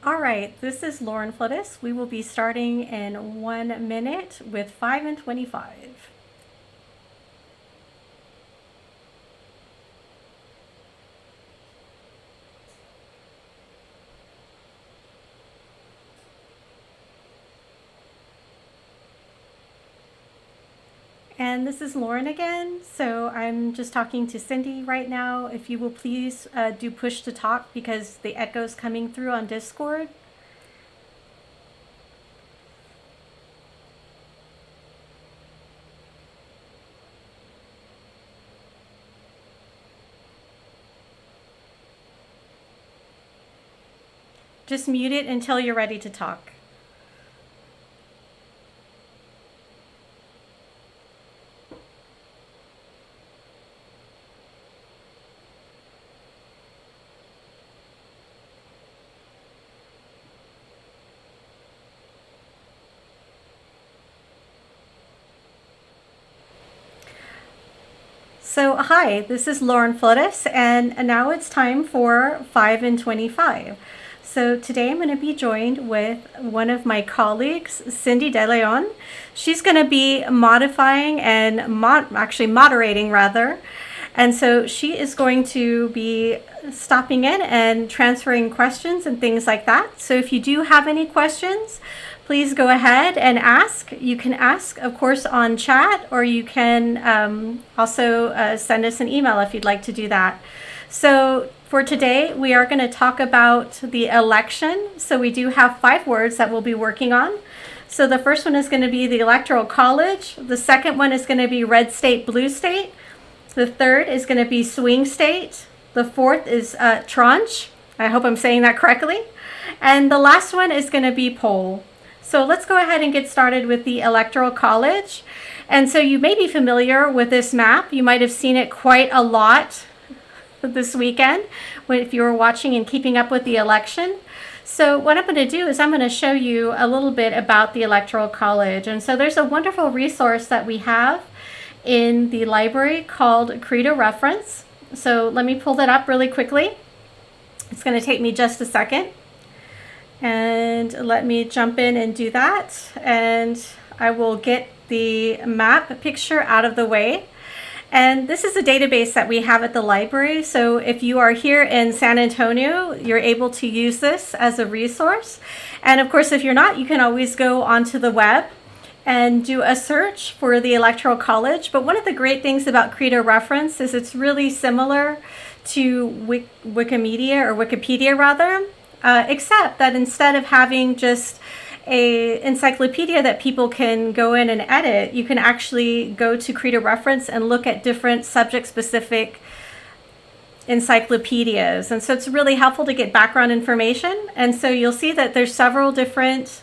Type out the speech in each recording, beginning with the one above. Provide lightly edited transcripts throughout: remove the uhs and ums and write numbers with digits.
All right, this is Lauren Flores. We will be starting in 1 minute with 5 and 25. And this is Lauren again. So I'm just talking to Cindy right now. If you will please do push to talk because the echo's coming through on Discord. Just mute it until you're ready to talk. So hi, this is Lauren Flores, and now it's time for 5 and 25. So today I'm going to be joined with one of my colleagues, Cindy De Leon. She's going to be modifying and actually moderating rather. And so she is going to be stopping in and transferring questions and things like that. So if you do have any questions, please go ahead and ask. You can ask, of course, on chat, or you can also send us an email if you'd like to do that. So for today, we are going to talk about the election. So we do have 5 words that we'll be working on. So the first one is going to be the Electoral College. The second one is going to be red state, blue state. The third is going to be swing state. The fourth is tranche. I hope I'm saying that correctly. And the last one is going to be poll. So let's go ahead and get started with the Electoral College. And so you may be familiar with this map. You might have seen it quite a lot this weekend if you were watching and keeping up with the election. So what I'm going to do is I'm going to show you a little bit about the Electoral College. And so there's a wonderful resource that we have in the library called Credo Reference. So let me pull that up really quickly. It's going to take me just a second. And let me jump in and do that. And I will get the map picture out of the way. And this is a database that we have at the library. So if you are here in San Antonio, you're able to use this as a resource. And of course, if you're not, you can always go onto the web and do a search for the Electoral College. But one of the great things about Credo Reference is it's really similar to Wikipedia rather, except that instead of having just a encyclopedia that people can go in and edit, you can actually go to Credo Reference and look at different subject-specific encyclopedias. And so it's really helpful to get background information. And so you'll see that there's several different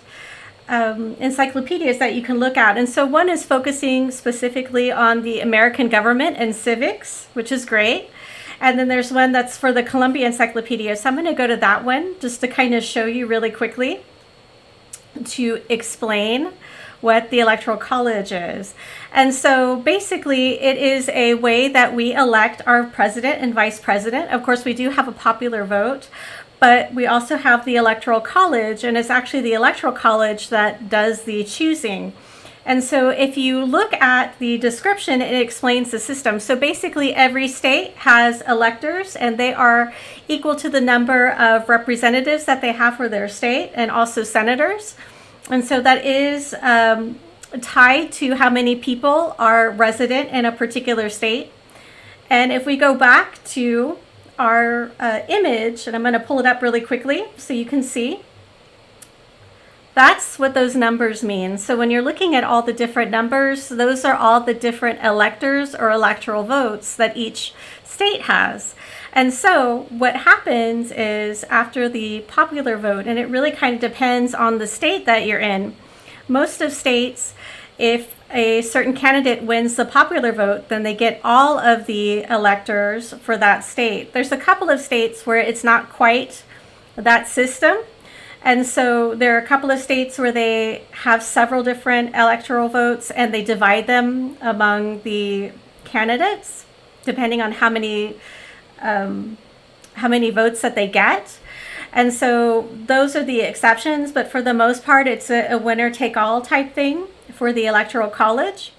encyclopedias that you can look at. And so one is focusing specifically on the American government and civics, which is great. And then there's one that's for the Columbia Encyclopedia. So I'm going to go to that one just to kind of show you really quickly to explain what the Electoral College is. And so basically it is a way that we elect our president and vice president. Of course, we do have a popular vote, but we also have the Electoral College, and it's actually the Electoral College that does the choosing. And so if you look at the description, it explains the system. So basically every state has electors, and they are equal to the number of representatives that they have for their state, and also senators. And so that is tied to how many people are resident in a particular state. And if we go back to our image, and I'm going to pull it up really quickly so you can see, that's what those numbers mean. So when you're looking at all the different numbers, those are all the different electors or electoral votes that each state has. And so what happens is after the popular vote, and it really kind of depends on the state that you're in. Most of states, if a certain candidate wins the popular vote, then they get all of the electors for that state. There's a couple of states where it's not quite that system. And so there are a couple of states where they have several different electoral votes, and they divide them among the candidates, depending on how many votes that they get. And so those are the exceptions, but for the most part, it's a winner take all type thing for the Electoral College.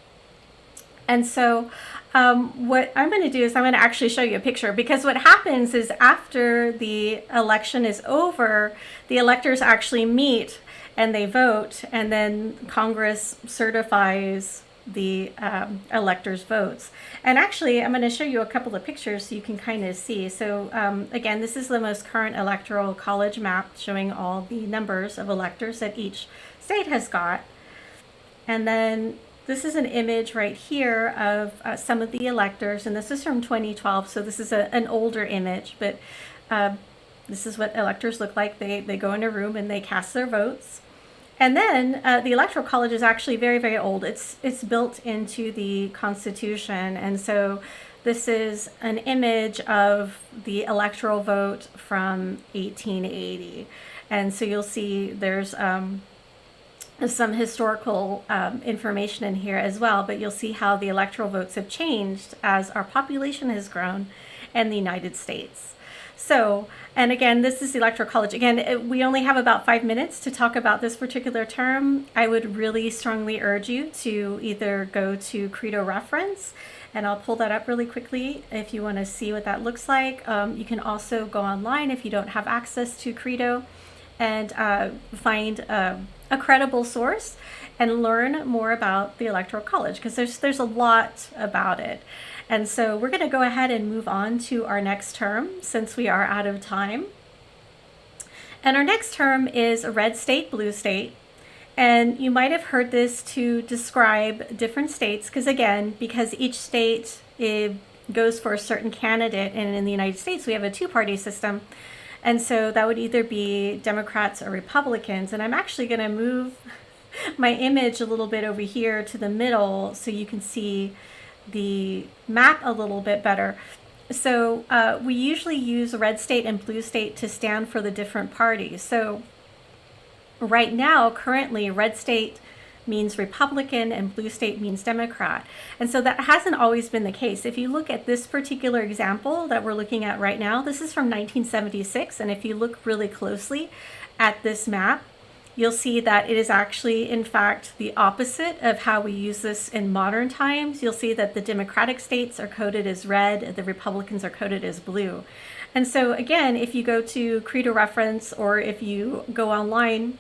And so what I'm going to do is I'm going to actually show you a picture, because what happens is after the election is over, the electors actually meet and they vote, and then Congress certifies the electors' votes. And actually, I'm going to show you a couple of pictures so you can kind of see. So again, this is the most current Electoral College map showing all the numbers of electors that each state has got. And then this is an image right here of some of the electors, and this is from 2012, so this is an older image, but this is what electors look like. They go in a room and they cast their votes. And then the Electoral College is actually very, very old. It's built into the Constitution, and so this is an image of the electoral vote from 1880. And so you'll see there's some historical information in here as well, but you'll see how the electoral votes have changed as our population has grown in the United States. So, and again, this is the Electoral College. Again, we only have about 5 minutes to talk about this particular term. I would really strongly urge you to either go to Credo Reference, and I'll pull that up really quickly if you want to see what that looks like. You can also go online if you don't have access to Credo and find a credible source and learn more about the Electoral College, because there's a lot about it. And so we're going to go ahead and move on to our next term since we are out of time. And our next term is red state, blue state. And you might have heard this to describe different states, because each state goes for a certain candidate, and in the United States we have a two-party system. And so that would either be Democrats or Republicans. And I'm actually going to move my image a little bit over here to the middle so you can see the map a little bit better. So we usually use red state and blue state to stand for the different parties. So right now, currently, red state means Republican and blue state means Democrat. And so that hasn't always been the case. If you look at this particular example that we're looking at right now, this is from 1976. And if you look really closely at this map, you'll see that it is actually, in fact, the opposite of how we use this in modern times. You'll see that the Democratic states are coded as red, the Republicans are coded as blue. And so again, if you go to Credo Reference, or if you go online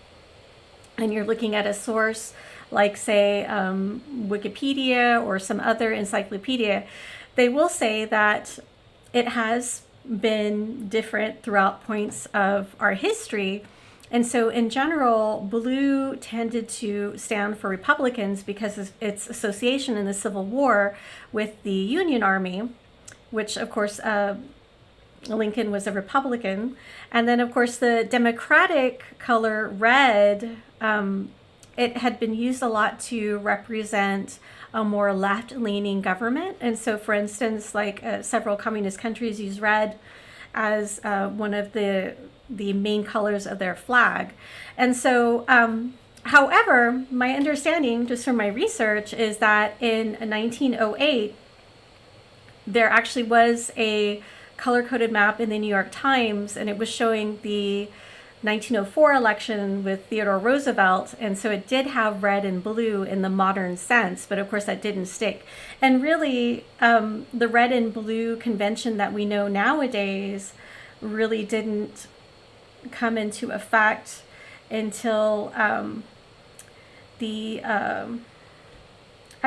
and you're looking at a source like, say, Wikipedia or some other encyclopedia, they will say that it has been different throughout points of our history. And so in general, blue tended to stand for Republicans because of its association in the Civil War with the Union Army, which of course Lincoln was a Republican. And then of course the Democratic color red, it had been used a lot to represent a more left-leaning government. And so for instance, like several communist countries use red as one of the main colors of their flag. And so, however, my understanding just from my research is that in 1908, there actually was a color-coded map in the New York Times, and it was showing the 1904 election with Theodore Roosevelt, and so it did have red and blue in the modern sense, but of course that didn't stick. And really, the red and blue convention that we know nowadays really didn't come into effect until I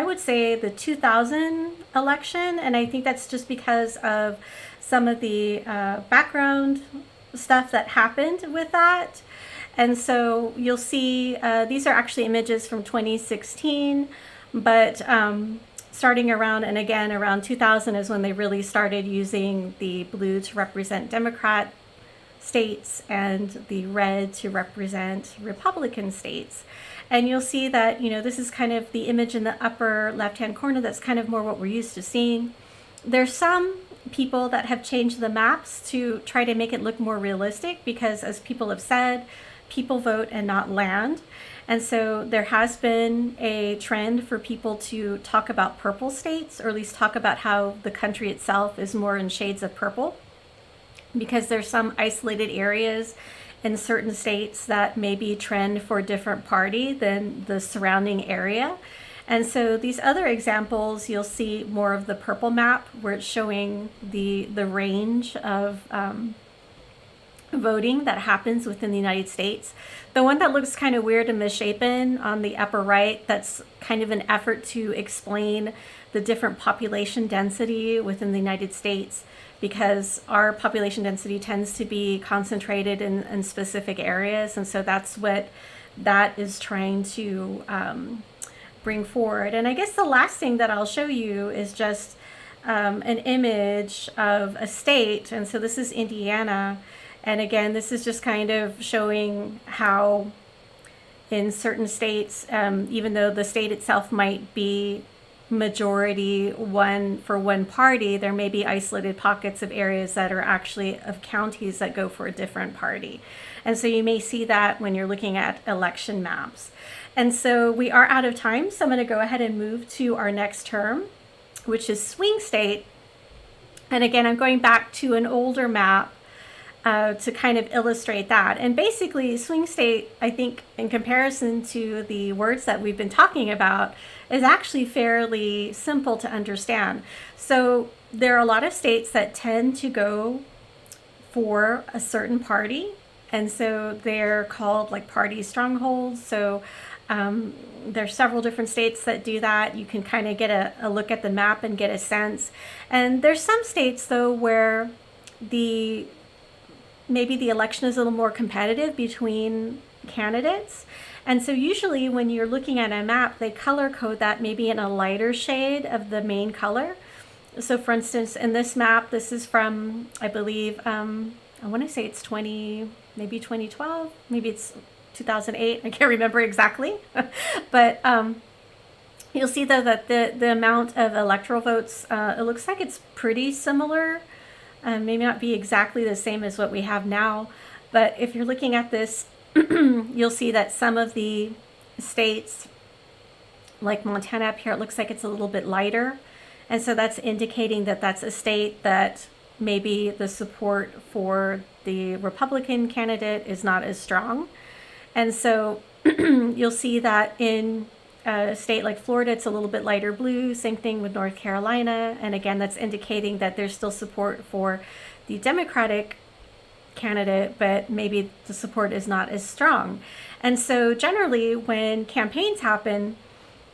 would say the 2000 election, and I think that's just because of some of the background stuff that happened with that. And so you'll see these are actually images from 2016, but starting around, and again around 2000 is when they really started using the blue to represent Democrat states and the red to represent Republican states. And you'll see that, this is kind of the image in the upper left-hand corner. That's kind of more what we're used to seeing. There's some people that have changed the maps to try to make it look more realistic because, as people have said, people vote and not land. And so there has been a trend for people to talk about purple states, or at least talk about how the country itself is more in shades of purple. because there's some isolated areas in certain states that maybe trend for a different party than the surrounding area. And so these other examples, you'll see more of the purple map where it's showing the range of voting that happens within the United States. The one that looks kind of weird and misshapen on the upper right, that's kind of an effort to explain the different population density within the United States, because our population density tends to be concentrated in specific areas. And so that's what that is trying to bring forward. And I guess the last thing that I'll show you is just an image of a state. And so this is Indiana. And again, this is just kind of showing how in certain states, even though the state itself might be majority for one party, there may be isolated pockets of areas that are actually of counties that go for a different party. And so you may see that when you're looking at election maps. And so we are out of time, so I'm going to go ahead and move to our next term, which is swing state. And again, I'm going back to an older map to kind of illustrate that. And basically, swing state, I think, in comparison to the words that we've been talking about, is actually fairly simple to understand. So there are a lot of states that tend to go for a certain party, and so they're called like party strongholds. So there's several different states that do that. You can kind of get a look at the map and get a sense. And there's some states, though, where maybe the election is a little more competitive between candidates. And so usually when you're looking at a map, they color code that maybe in a lighter shade of the main color. So for instance, in this map, this is from, I believe, I want to say it's maybe 2012, maybe it's 2008. I can't remember exactly. But you'll see though that the amount of electoral votes, it looks like it's pretty similar. Maybe not be exactly the same as what we have now, but if you're looking at this, you'll see that some of the states, like Montana up here, it looks like it's a little bit lighter. And so that's indicating that that's a state that maybe the support for the Republican candidate is not as strong. And so you'll see that in a state like Florida, it's a little bit lighter blue. Same thing with North Carolina. And again, that's indicating that there's still support for the Democratic candidate, but maybe the support is not as strong. And so generally when campaigns happen,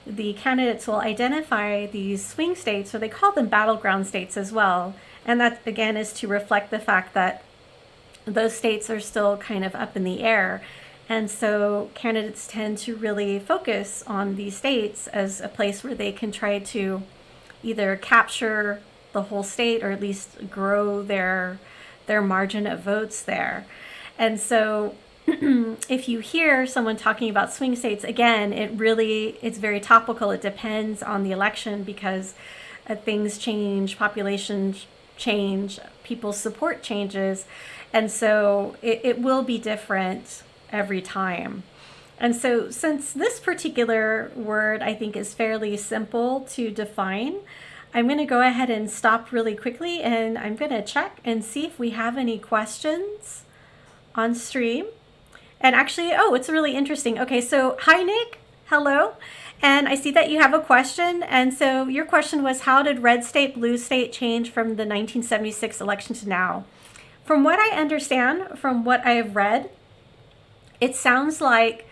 the candidates will identify these swing states, or they call them battleground states as well. And that again is to reflect the fact that those states are still kind of up in the air. And so candidates tend to really focus on these states as a place where they can try to either capture the whole state or at least grow their margin of votes there. And so if you hear someone talking about swing states, again, it's very topical. It depends on the election because things change, populations change, people's support changes. And so it will be different every time. And so since this particular word I think is fairly simple to define, I'm going to go ahead and stop really quickly and I'm going to check and see if we have any questions on stream. And actually, it's really interesting. Okay, so hi Nick, hello. And I see that you have a question. And so your question was, how did red state, blue state change from the 1976 election to now? From what I understand, from what I have read, it sounds like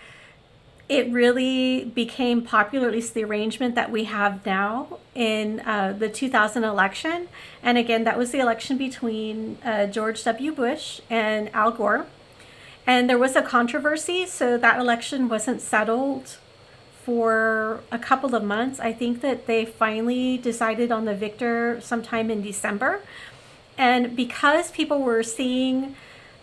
it really became popular, at least the arrangement that we have now in the 2000 election. And again, that was the election between George W. Bush and Al Gore. And there was a controversy, so that election wasn't settled for a couple of months. I think that they finally decided on the victor sometime in December. And because people were seeing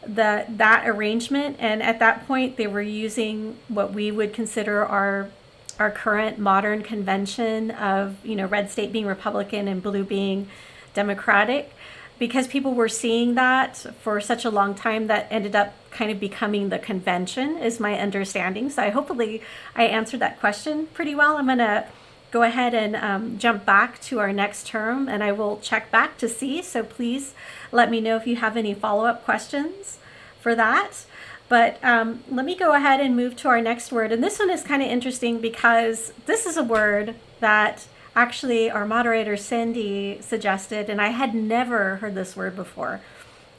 that arrangement, and at that point they were using what we would consider our current modern convention of red state being Republican and blue being Democratic, because people were seeing that for such a long time, that ended up kind of becoming the convention, is my understanding. So hopefully I answered that question pretty well. I'm going to go ahead and jump back to our next term, and I will check back to see. So please let me know if you have any follow-up questions for that. But let me go ahead and move to our next word. And this one is kind of interesting because this is a word that actually our moderator Cindy suggested, and I had never heard this word before.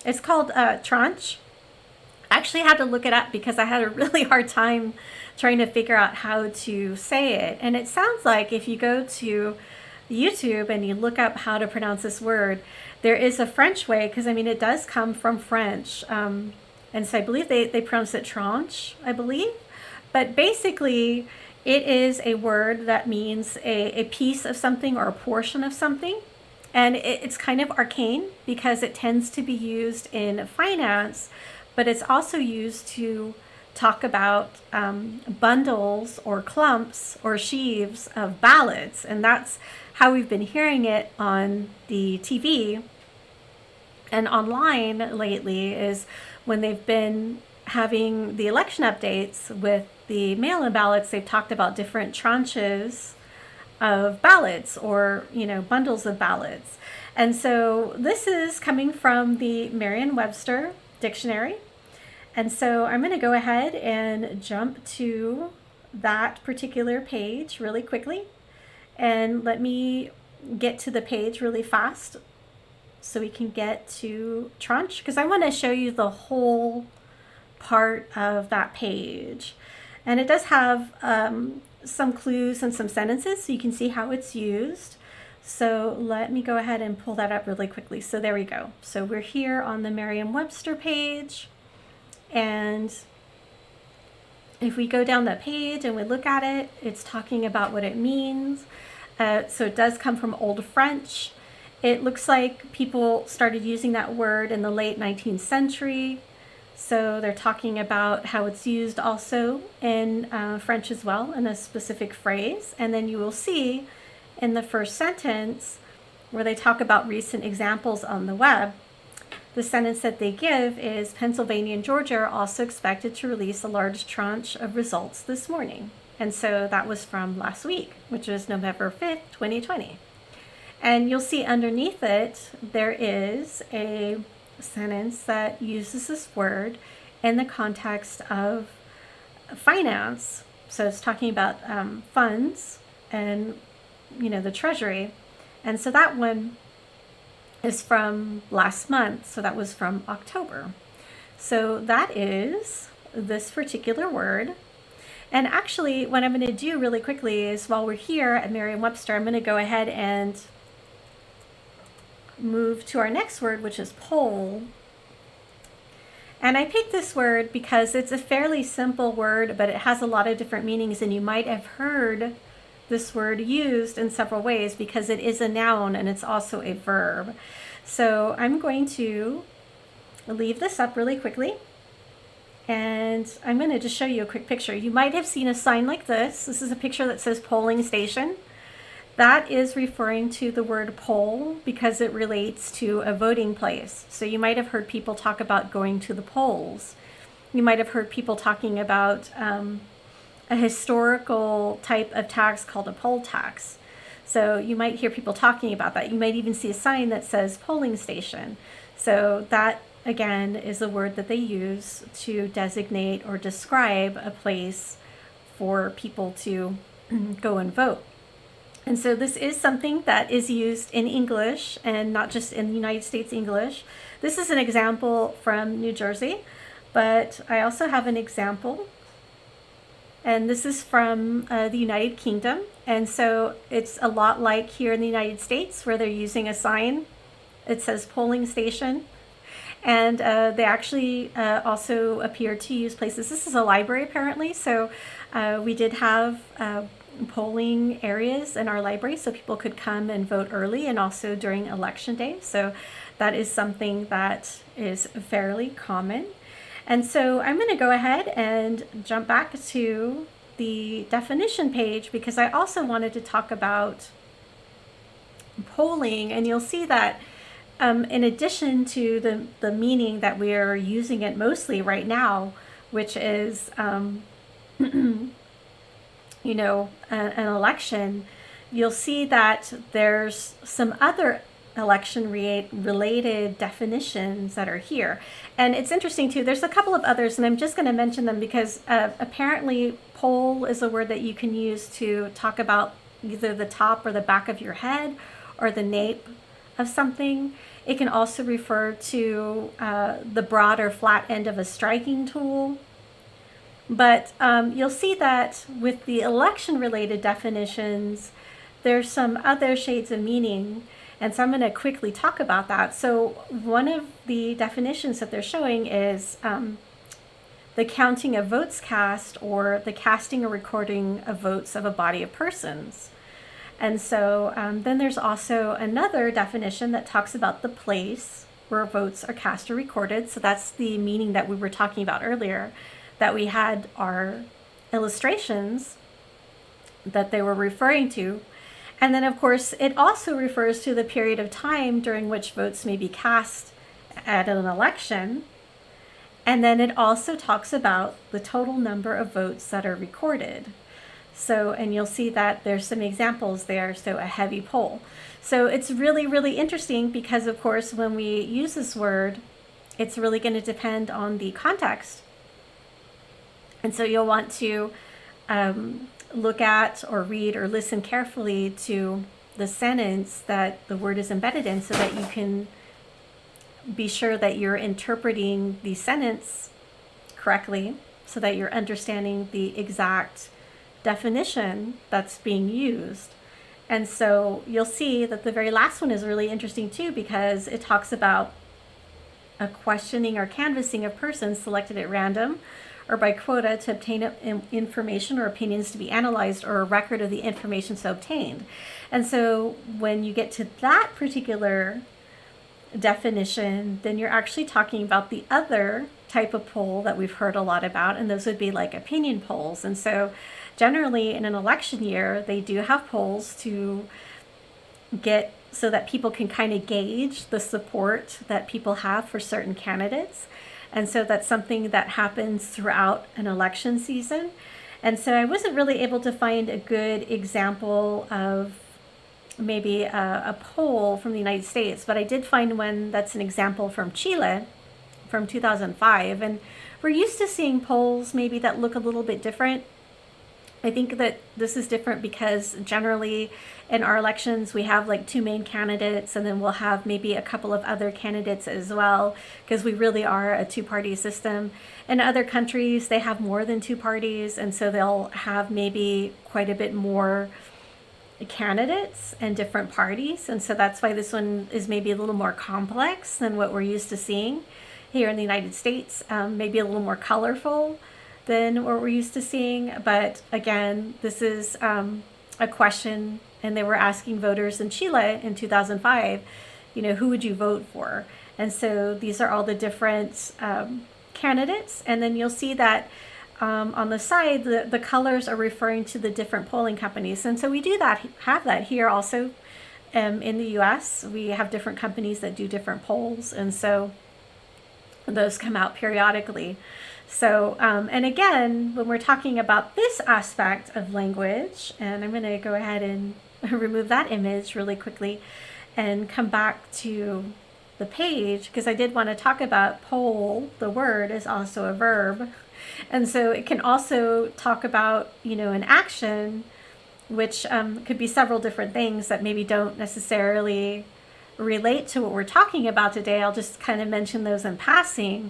It's called TRANCHE. I actually had to look it up because I had a really hard time trying to figure out how to say it. And it sounds like if you go to YouTube and you look up how to pronounce this word, there is a French way, because I mean it does come from French. And so I believe they pronounce it tranche, I believe. But basically, it is a word that means a piece of something or a portion of something. And it's kind of arcane because it tends to be used in finance, but it's also used to talk about bundles or clumps or sheaves of ballots. And that's how we've been hearing it on the TV and online lately, is when they've been having the election updates with the mail-in ballots. They've talked about different tranches of ballots, or bundles of ballots. And so this is coming from the Merriam-Webster dictionary. And so I'm going to go ahead and jump to that particular page really quickly, and let me get to the page really fast so we can get to tranche, because I want to show you the whole part of that page. And it does have some clues and some sentences so you can see how it's used. So let me go ahead and pull that up really quickly. So there we go. So we're here on the Merriam-Webster page, and if we go down that page and we look at it, it's talking about what it means. So it does come from Old French. It looks like people started using that word in the late 19th century. So they're talking about how it's used also in French as well, in a specific phrase. And then you will see in the first sentence where they talk about recent examples on the web, the sentence that they give is, Pennsylvania and Georgia are also expected to release a large tranche of results this morning. And so that was from last week, which was November 5th, 2020. And you'll see underneath it, there is a sentence that uses this word in the context of finance. So it's talking about funds and, the Treasury. And so that one is from last month. So that was from October. So that is this particular word. And actually, what I'm going to do really quickly is, while we're here at Merriam-Webster, I'm going to go ahead and move to our next word, which is poll. And I picked this word because it's a fairly simple word, but it has a lot of different meanings, and you might have heard this word used in several ways because it is a noun and it's also a verb. So I'm going to leave this up really quickly, and I'm going to just show you a quick picture. You might have seen a sign like this. This is a picture that says polling station. That is referring to the word poll because it relates to a voting place. So you might have heard people talk about going to the polls. You might have heard people talking about a historical type of tax called a poll tax. So you might hear people talking about that. You might even see a sign that says polling station. So that, again, is a word that they use to designate or describe a place for people to go and vote. And so this is something that is used in English, and not just in the United States English. This is an example from New Jersey, but I also have an example, and this is from the United Kingdom. And so it's a lot like here in the United States, where they're using a sign. It says polling station. And they actually also appear to use places. This is a library, apparently. So we did have polling areas in our library so people could come and vote early, and also during election day. So that is something that is fairly common. And so I'm going to go ahead and jump back to the definition page because I also wanted to talk about polling. And you'll see that in addition to the meaning that we're using it mostly right now, which is an election, you'll see that there's some other election related definitions that are here. And it's interesting too, there's a couple of others, and I'm just going to mention them because apparently poll is a word that you can use to talk about either the top or the back of your head or the nape of something. It can also refer to the broad or flat end of a striking tool. But you'll see that with the election related definitions, there's some other shades of meaning. And so I'm going to quickly talk about that. So one of the definitions that they're showing is the counting of votes cast, or the casting or recording of votes of a body of persons. And so then there's also another definition that talks about the place where votes are cast or recorded. So that's the meaning that we were talking about earlier, that we had our illustrations that they were referring to. And then, of course, it also refers to the period of time during which votes may be cast at an election. And then it also talks about the total number of votes that are recorded. So, and you'll see that there's some examples there. So a heavy poll. So it's really, really interesting because, of course, when we use this word, it's really going to depend on the context. And so you'll want to look at or read or listen carefully to the sentence that the word is embedded in, so that you can be sure that you're interpreting the sentence correctly, so that you're understanding the exact definition that's being used. And so you'll see that the very last one is really interesting too, because it talks about a questioning or canvassing of persons selected at random or by quota to obtain information or opinions to be analyzed, or a record of the information so obtained. And so when you get to that particular definition, then you're actually talking about the other type of poll that we've heard a lot about, and those would be like opinion polls. And so generally in an election year, they do have polls to get so that people can kind of gauge the support that people have for certain candidates. And so that's something that happens throughout an election season. And so I wasn't really able to find a good example of maybe a poll from the United States, but I did find one that's an example from Chile from 2005. And we're used to seeing polls maybe that look a little bit different. I think that this is different because generally in our elections, we have like two main candidates, and then we'll have maybe a couple of other candidates as well, because we really are a two-party system. In other countries, they have more than two parties, and so they'll have maybe quite a bit more candidates and different parties. And so that's why this one is maybe a little more complex than what we're used to seeing here in the United States, maybe a little more colorful than what we're used to seeing. But again, this is a question, and they were asking voters in Chile in 2005, who would you vote for? And so these are all the different candidates. And then you'll see that on the side, the colors are referring to the different polling companies. And so we do have that here also in the US. We have different companies that do different polls. And so those come out periodically. So, and again, when we're talking about this aspect of language, and I'm going to go ahead and remove that image really quickly and come back to the page, because I did want to talk about poll. The word is also a verb. And so it can also talk about, an action, which could be several different things that maybe don't necessarily relate to what we're talking about today. I'll just kind of mention those in passing.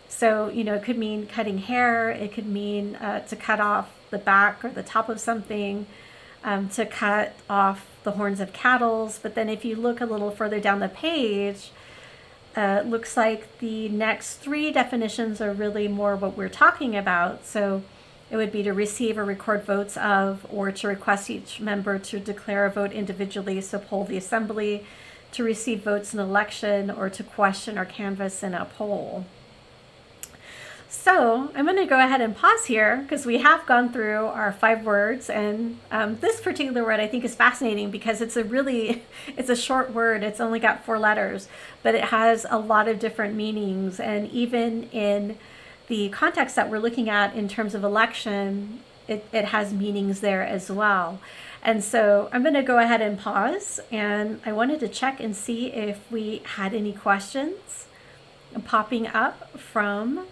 So, it could mean cutting hair. It could mean to cut off the back or the top of something, to cut off the horns of cattle. But then if you look a little further down the page, looks like the next three definitions are really more what we're talking about. So it would be to receive or record votes of, or to request each member to declare a vote individually, so poll the assembly, to receive votes in election, or to question or canvass in a poll. So I'm going to go ahead and pause here, because we have gone through our 5 words, and this particular word I think is fascinating because it's a short word. It's only got 4 letters, but it has a lot of different meanings. And even in the context that we're looking at in terms of election, it has meanings there as well. And so I'm going to go ahead and pause, and I wanted to check and see if we had any questions popping up from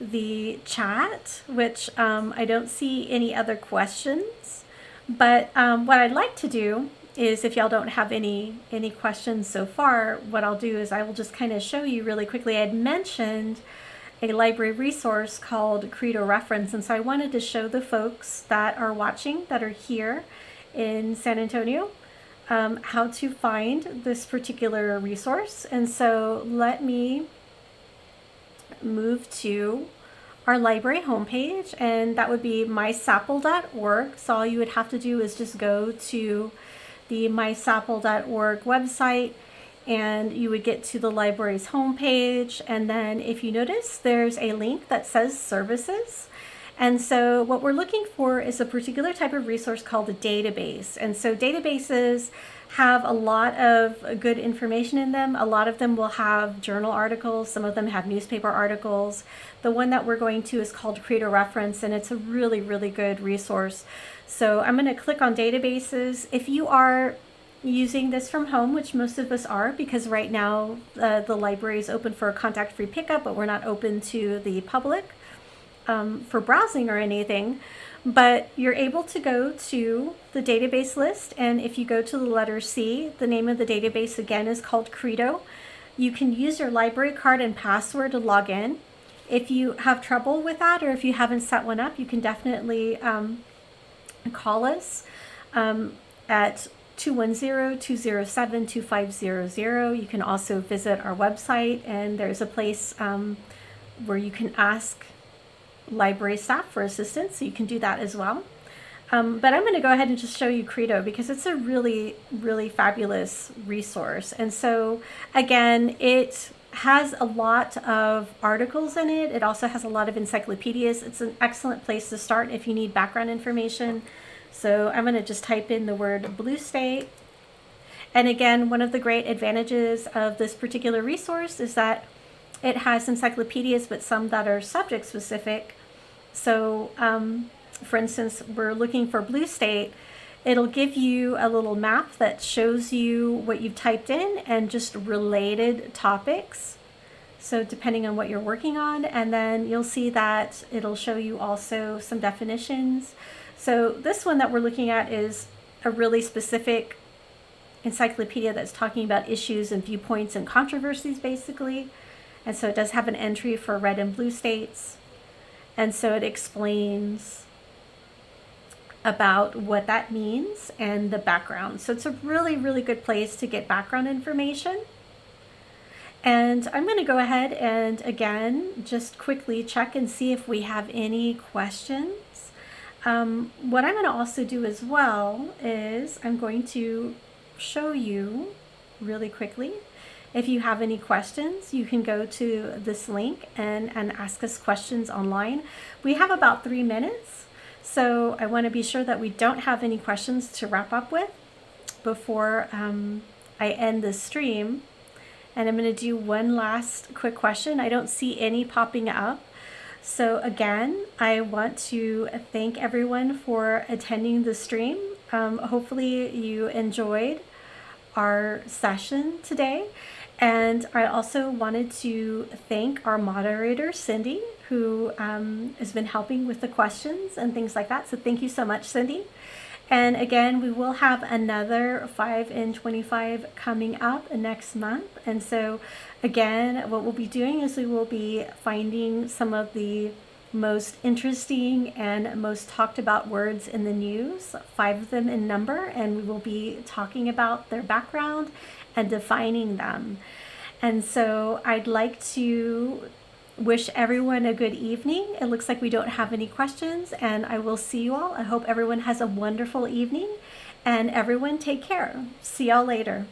the chat, which I don't see any other questions. But what I'd like to do is, if y'all don't have any questions so far, what I'll do is I will just kind of show you really quickly. I had mentioned a library resource called Credo Reference, and so I wanted to show the folks that are watching, that are here in San Antonio, how to find this particular resource. And so let me move to our library homepage, and that would be mysapl.org. So all you would have to do is just go to the mysapl.org website, and you would get to the library's homepage. And then if you notice, there's a link that says services. And so what we're looking for is a particular type of resource called a database. And so databases have a lot of good information in them. A lot of them will have journal articles. Some of them have newspaper articles. The one that we're going to is called Credo Reference, and it's a really, really good resource. So I'm going to click on databases. If you are using this from home, which most of us are, because right now the library is open for contact-free pickup, but we're not open to the public for browsing or anything, but you're able to go to the database list, and if you go to the letter C, the name of the database again is called Credo. You can use your library card and password to log in. If you have trouble with that, or if you haven't set one up, you can definitely call us at 210-207-2500. You can also visit our website, and there's a place where you can ask library staff for assistance, so you can do that as well. But I'm going to go ahead and just show you Credo because it's a really, really fabulous resource. And so again, it has a lot of articles in it. It also has a lot of encyclopedias. It's an excellent place to start if you need background information. So I'm going to just type in the word Blue State. And again, one of the great advantages of this particular resource is that it has encyclopedias, but some that are subject specific. So for instance, we're looking for Blue State. It'll give you a little map that shows you what you've typed in and just related topics. So depending on what you're working on, and then you'll see that it'll show you also some definitions. So this one that we're looking at is a really specific encyclopedia that's talking about issues and viewpoints and controversies basically. And so it does have an entry for red and blue states. And so it explains about what that means and the background. So it's a really, really good place to get background information. And I'm going to go ahead and again, just quickly check and see if we have any questions. What I'm going to also do as well is I'm going to show you really quickly. If you have any questions, you can go to this link and ask us questions online. We have about 3 minutes, so I want to be sure that we don't have any questions to wrap up with before I end the stream. And I'm going to do one last quick question. I don't see any popping up. So again, I want to thank everyone for attending the stream. Hopefully you enjoyed our session today. And I also wanted to thank our moderator, Cindy, who has been helping with the questions and things like that. So thank you so much, Cindy. And again, we will have another 5 in 25 coming up next month. And so again, what we'll be doing is we will be finding some of the most interesting and most talked about words in the news, 5 of them in number, and we will be talking about their background and defining them. And so I'd like to wish everyone a good evening. It looks like we don't have any questions, and I will see you all. I hope everyone has a wonderful evening, and everyone take care. See y'all later.